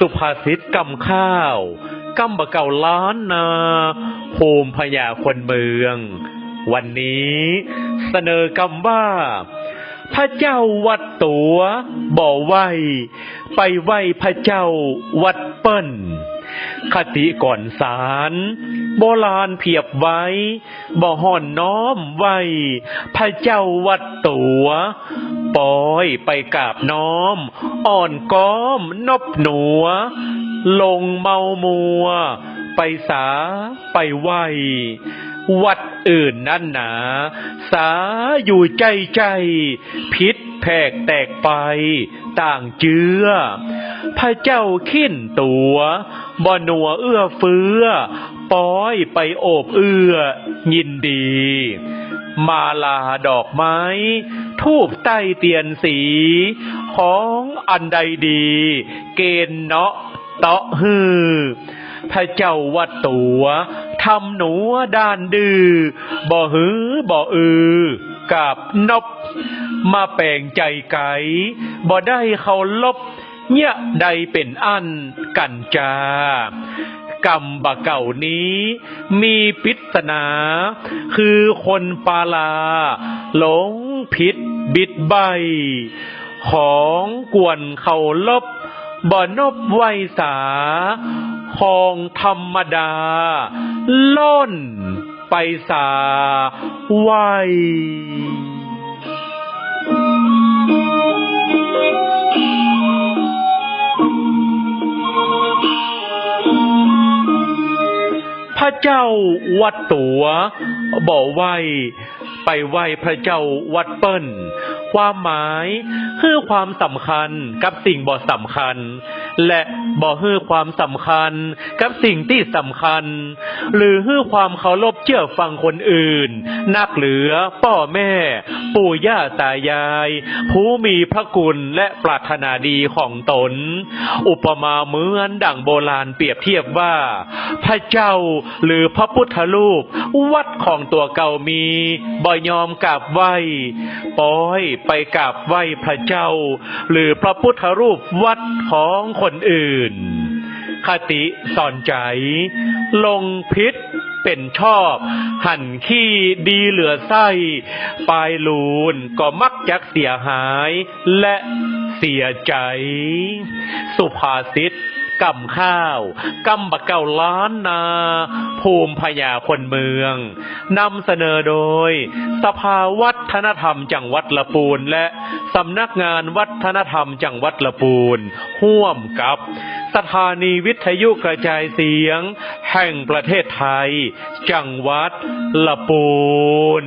สุภาษิตกำข้าวกำบะเก่าล้านนาภูมิพญาคนเมืองวันนี้เสนอกำว่าพระเจ้าวัดตัวบ่ไหวไปไหวพระเจ้าวัดเปิ้นคติก่อนสารโบราณเพียบไว้บ่ห่อนน้อมไว้พระเจ้าวัดตัวปล่อยไปกราบน้อมอ่อนก้อมนบหนัวลงเมามัวไปสาไปไหววัดอื่นนั่นหนาสาอยู่ใจใจพิษแผกแตกไปต่างเจือพระเจ้าขิ้นตัวบ่หนัวเอื้อเฟื้อป้อยไปโอบเอื้อยินดีมาลาดอกไม้ทูบใต้เตียนสีของอันใดดีเกณฑ์เนาะเตาะฮือพระเจ้าวัดตัวทำหนูด้านดื้อบ่หือบ่กับนบมาแปลงใจไก่บ่ได้เขาลบเนี่ยใดเป็นอันกันจากรรมบะเก่านี้มีปริศนาคือคนปาลาหลงผิดบิดใบของกวนเขาลบบ่นบไวสาของธรรมดาล่นไปสาไวพระเจ้าวัดตัวบ่ไหวไปไหวพระเจ้าวัดเปิ้นความหมายคือความสำคัญกับสิ่งบ่สำคัญและบ่ฮื้อความสำคัญกับสิ่งที่สำคัญหรือฮื้อความเคารพเชื่อฟังคนอื่นนักเหลือพ่อแม่ปู่ย่าตายายผู้มีพระคุณและปรารถนาดีของตนอุปมาเหมือนดั่งโบราณเปรียบเทียบว่าพระเจ้าหรือพระพุทธรูปวัดของตัวเก่ามีบ่ยอมกราบไหว้ปล่อยไปกราบไหว้พระเจ้าหรือพระพุทธรูปวัดของคนอื่นคติสอนใจลงพิษเป็นชอบหั่นขี้ดีเหลือไส้ปลายลูนก็มักจักเสียหายและเสียใจสุภาษิตกำข้าวกำบะเก่าล้านนาภูมิพญาคนเมืองนำเสนอโดยสภาวัฒนธรรมจังหวัดละปูนและสำนักงานวัฒนธรรมจังหวัดละปูนร่วมกับสถานีวิทยุกระจายเสียงแห่งประเทศไทยจังหวัดละปูน